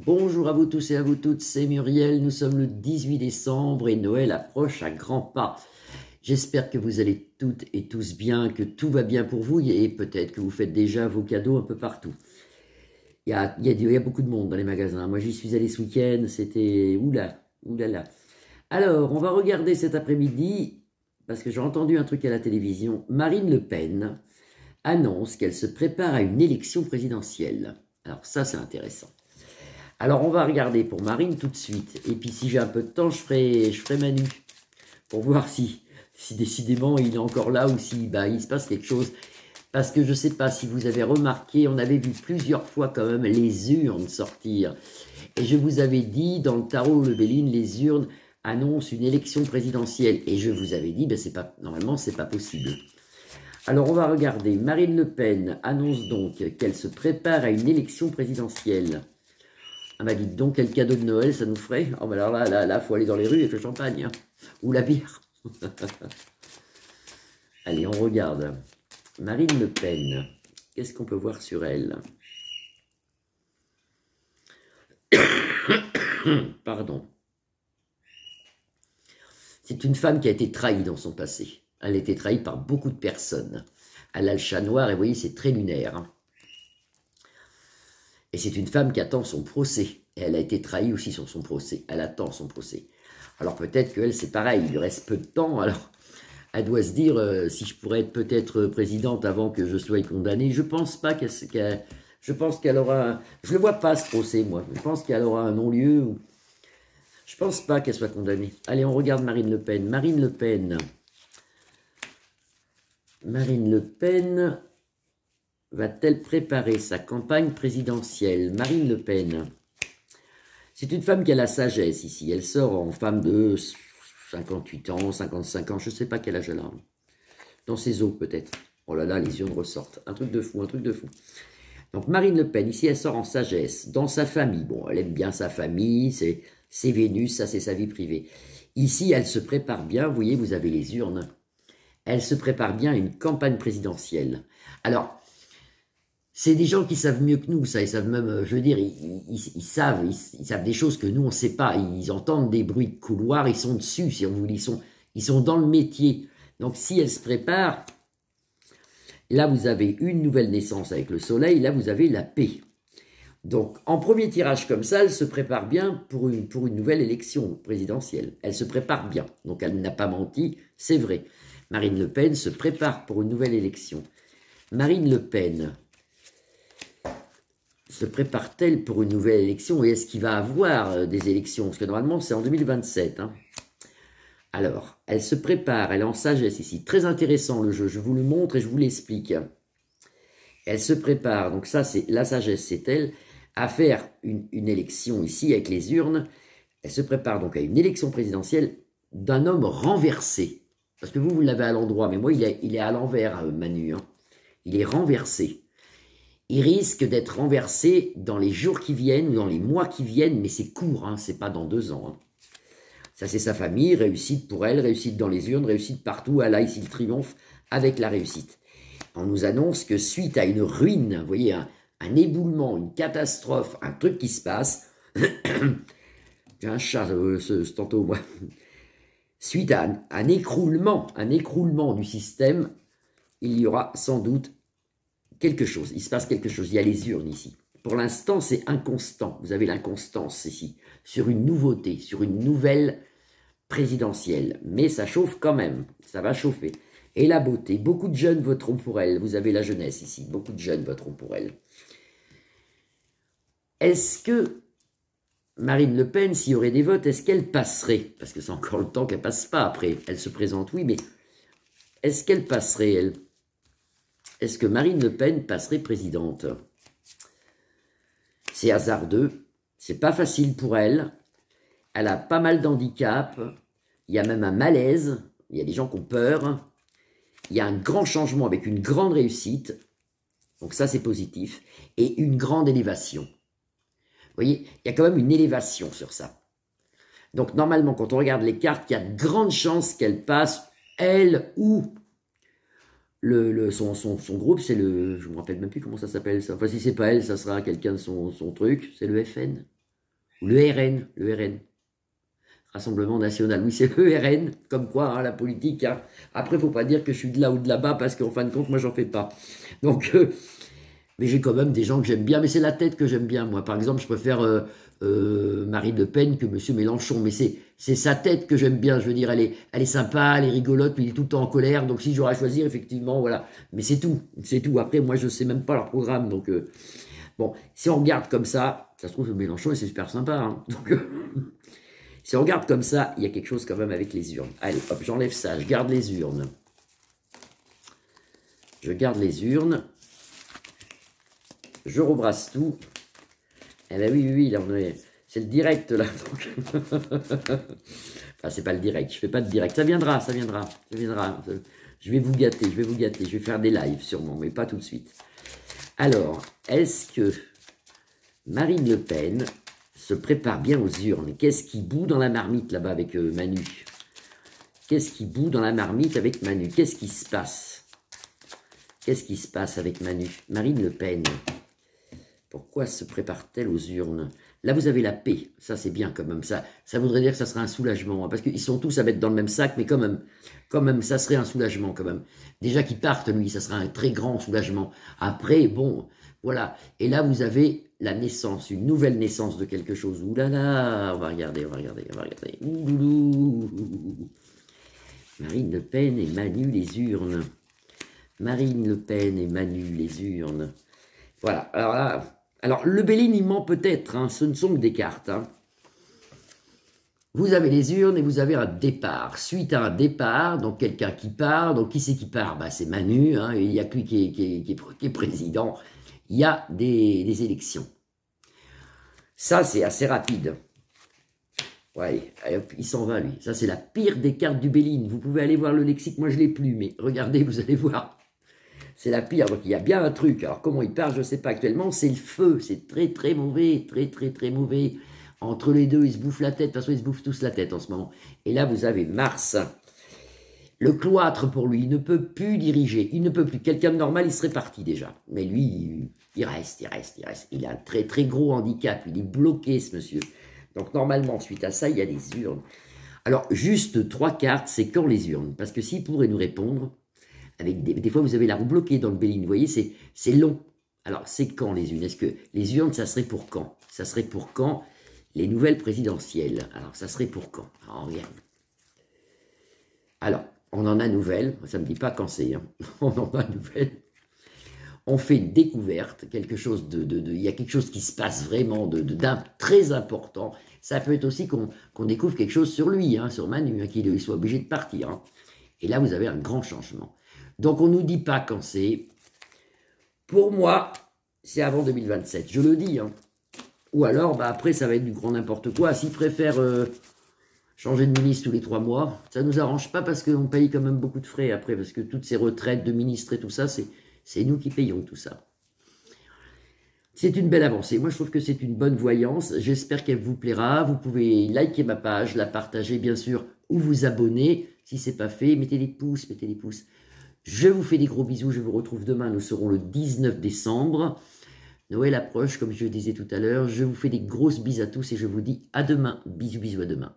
Bonjour à vous tous et à vous toutes, c'est Muriel, nous sommes le 18 décembre et Noël approche à grands pas. J'espère que vous allez toutes et tous bien, que tout va bien pour vous et peut-être que vous faites déjà vos cadeaux un peu partout. Il y a beaucoup de monde dans les magasins, moi j'y suis allé ce week-end, c'était oulala. Alors, on va regarder cet après-midi, parce que j'ai entendu un truc à la télévision, Marine Le Pen annonce qu'elle se prépare à une élection présidentielle. Alors ça c'est intéressant. Alors, on va regarder pour Marine tout de suite. Et puis, si j'ai un peu de temps, je ferai Manu pour voir si décidément il est encore là ou si il se passe quelque chose. Parce que je ne sais pas si vous avez remarqué, on avait vu plusieurs fois quand même les urnes sortir. Et je vous avais dit, dans le tarot Le Béline, les urnes annoncent une élection présidentielle. Et je vous avais dit, normalement, c'est pas possible. Alors, on va regarder. Marine Le Pen annonce donc qu'elle se prépare à une élection présidentielle. Ah bah dites donc, quel cadeau de Noël ça nous ferait. Oh bah alors là, faut aller dans les rues avec le champagne, hein. Ou la bière. Allez, on regarde. Marine Le Pen, qu'est-ce qu'on peut voir sur elle? Pardon. C'est une femme qui a été trahie dans son passé. Elle a été trahie par beaucoup de personnes. Elle a le chat noir et vous voyez, c'est très lunaire, hein. Et c'est une femme qui attend son procès. Et elle a été trahie aussi sur son procès. Elle attend son procès. Alors peut-être qu'elle, c'est pareil, il lui reste peu de temps. Alors elle doit se dire, si je pourrais être peut-être présidente avant que je sois condamnée, je pense pas je pense qu'elle aura... Je le vois pas ce procès, moi. Je pense qu'elle aura un non-lieu. Je pense pas qu'elle soit condamnée. Allez, on regarde Marine Le Pen. Marine Le Pen. Marine Le Pen... va-t-elle préparer sa campagne présidentielle? Marine Le Pen. C'est une femme qui a la sagesse ici. Elle sort en femme de 58 ans, 55 ans, je ne sais pas quel âge elle a. Dans ses os peut-être. Oh là là, les urnes ressortent. Un truc de fou, un truc de fou. Donc Marine Le Pen, ici, elle sort en sagesse. Dans sa famille, bon, elle aime bien sa famille, c'est Vénus, ça c'est sa vie privée. Ici, elle se prépare bien, vous voyez, vous avez les urnes. Elle se prépare bien à une campagne présidentielle. Alors, c'est des gens qui savent mieux que nous, ça, ils savent même, je veux dire, ils savent des choses que nous, on ne sait pas. Ils entendent des bruits de couloir, ils sont dessus, si on voulait, ils sont dans le métier. Donc, si elle se prépare, là, vous avez une nouvelle naissance avec le soleil, là, vous avez la paix. Donc, en premier tirage comme ça, elle se prépare bien pour une nouvelle élection présidentielle. Elle se prépare bien. Donc, elle n'a pas menti, c'est vrai. Marine Le Pen se prépare pour une nouvelle élection. Marine Le Pen se prépare-t-elle pour une nouvelle élection et est-ce qu'il va avoir des élections? Parce que normalement, c'est en 2027. Hein. Alors, elle se prépare, elle est en sagesse ici. Très intéressant le jeu, je vous le montre et je vous l'explique. Elle se prépare, donc ça, c'est la sagesse, c'est elle, à faire une élection ici avec les urnes. Elle se prépare donc à une élection présidentielle d'un homme renversé. Parce que vous l'avez à l'endroit, mais moi, il est à l'envers, Manu. Hein. Il est renversé. Il risque d'être renversé dans les jours qui viennent ou dans les mois qui viennent, mais c'est court, hein, c'est pas dans 2 ans. Hein. Ça, c'est sa famille, réussite pour elle, réussite dans les urnes, réussite partout. Elle a ici le triomphe avec la réussite. On nous annonce que suite à une ruine, vous voyez, un éboulement, une catastrophe, un truc qui se passe, j'ai un chat tantôt, moi, suite à un écroulement du système, il y aura sans doute quelque chose, il se passe quelque chose, il y a les urnes ici. Pour l'instant, c'est inconstant, vous avez l'inconstance ici, sur une nouveauté, sur une nouvelle présidentielle. Mais ça chauffe quand même, ça va chauffer. Et la beauté, beaucoup de jeunes voteront pour elle, vous avez la jeunesse ici, beaucoup de jeunes voteront pour elle. Est-ce que Marine Le Pen, s'il y aurait des votes, est-ce qu'elle passerait? Parce que c'est encore le temps qu'elle passe pas après, elle se présente, oui, mais est-ce qu'elle passerait, elle? Est-ce que Marine Le Pen passerait présidente? C'est hasardeux, c'est pas facile pour elle, elle a pas mal d'handicaps, il y a même un malaise, il y a des gens qui ont peur, il y a un grand changement avec une grande réussite, donc ça c'est positif, et une grande élévation. Vous voyez, il y a quand même une élévation sur ça. Donc normalement, quand on regarde les cartes, il y a de grandes chances qu'elle passe, elle ou son groupe, c'est le... Je ne me rappelle même plus comment ça s'appelle. Enfin, si c'est pas elle, ça sera quelqu'un de son truc. C'est le FN. Ou le RN, le RN. Rassemblement National, oui, c'est le RN, comme quoi, hein, la politique. Hein. Après, il ne faut pas dire que je suis de là ou de là-bas, parce qu'en fin de compte, moi, j'en fais pas. Donc, mais j'ai quand même des gens que j'aime bien, mais c'est la tête que j'aime bien, moi. Par exemple, je préfère Marine Le Pen que M. Mélenchon, mais c'est sa tête que j'aime bien. Je veux dire, elle est sympa, elle est rigolote, mais il est tout le temps en colère. Donc, si j'aurais à choisir, effectivement, voilà. Mais c'est tout, c'est tout. Après, moi, je ne sais même pas leur programme. Donc, bon, si on regarde comme ça se trouve, Mélenchon, c'est super sympa. Hein. Donc, si on regarde comme ça, il y a quelque chose quand même avec les urnes. Allez, hop, j'enlève ça, je garde les urnes. Je garde les urnes. Je rebrasse tout. Eh bien oui, là, c'est le direct, là. Donc... enfin, c'est pas le direct, je fais pas de direct. Ça viendra, ça viendra, ça viendra. Je vais vous gâter, je vais vous gâter. Je vais faire des lives, sûrement, mais pas tout de suite. Alors, est-ce que Marine Le Pen se prépare bien aux urnes? Qu'est-ce qui bout dans la marmite, là-bas, avec Manu? Qu'est-ce qui bout dans la marmite avec Manu? Qu'est-ce qui se passe? Qu'est-ce qui se passe avec Manu? Marine Le Pen, pourquoi se prépare-t-elle aux urnes? Là, vous avez la paix. Ça, c'est bien quand même. Ça voudrait dire que ça serait un soulagement. Hein, parce qu'ils sont tous à mettre dans le même sac, mais quand même, ça serait un soulagement quand même. Déjà qu'ils partent, lui, ça serait un très grand soulagement. Après, bon, voilà. Et là, vous avez la naissance, une nouvelle naissance de quelque chose. Ouh là là, on va regarder. Ouh. Marine Le Pen et Manu, les urnes. Marine Le Pen et Manu, les urnes. Voilà, alors là... Alors, le Béline, il ment peut-être, hein, ce ne sont que des cartes. Hein. Vous avez les urnes et vous avez un départ. Suite à un départ, donc quelqu'un qui part, donc qui c'est qui part? Bah, c'est Manu, hein, il n'y a que lui qui est président. Il y a des élections. Ça, c'est assez rapide. Ouais, il s'en va, lui. Ça, c'est la pire des cartes du Béline. Vous pouvez aller voir le lexique, moi je ne l'ai plus, mais regardez, vous allez voir. C'est la pire, donc il y a bien un truc. Alors comment il part, je ne sais pas actuellement, c'est le feu, c'est très mauvais, très mauvais. Entre les deux, ils se bouffent la tête, de toute façon ils se bouffent tous la tête en ce moment. Et là vous avez Mars, le cloître pour lui, il ne peut plus diriger, il ne peut plus. Quelqu'un de normal, il serait parti déjà. Mais lui, il reste. Il a un très gros handicap, il est bloqué ce monsieur. Donc normalement, suite à ça, il y a des urnes. Alors juste 3 cartes, c'est quand les urnes? Parce que s'il pourrait nous répondre... Avec des fois, vous avez la roue bloquée dans le Béline. Vous voyez, c'est long. Alors, c'est quand les urnes? Est-ce que les urnes, ça serait pour quand? Ça serait pour quand les nouvelles présidentielles? Alors, ça serait pour quand? Alors, regarde. Alors, on en a nouvelles. Ça ne me dit pas quand c'est. Hein. On en a nouvelles. On fait une découverte, quelque chose il y a quelque chose qui se passe vraiment d'un très important. Ça peut être aussi qu'on découvre quelque chose sur lui, hein, sur Manu, hein, qu'il soit obligé de partir. Hein. Et là, vous avez un grand changement. Donc, on ne nous dit pas quand c'est. Pour moi, c'est avant 2027. Je le dis. Hein. Ou alors, bah, après, ça va être du grand n'importe quoi. S'ils préfèrent changer de ministre tous les 3 mois, ça ne nous arrange pas parce qu'on paye quand même beaucoup de frais après. Parce que toutes ces retraites de ministres et tout ça, c'est nous qui payons tout ça. C'est une belle avancée. Moi, je trouve que c'est une bonne voyance. J'espère qu'elle vous plaira. Vous pouvez liker ma page, la partager, bien sûr, ou vous abonner. Si ce n'est pas fait, mettez des pouces, Je vous fais des gros bisous, je vous retrouve demain, nous serons le 19 décembre. Noël approche, comme je le disais tout à l'heure. Je vous fais des grosses bises à tous et je vous dis à demain. Bisous à demain.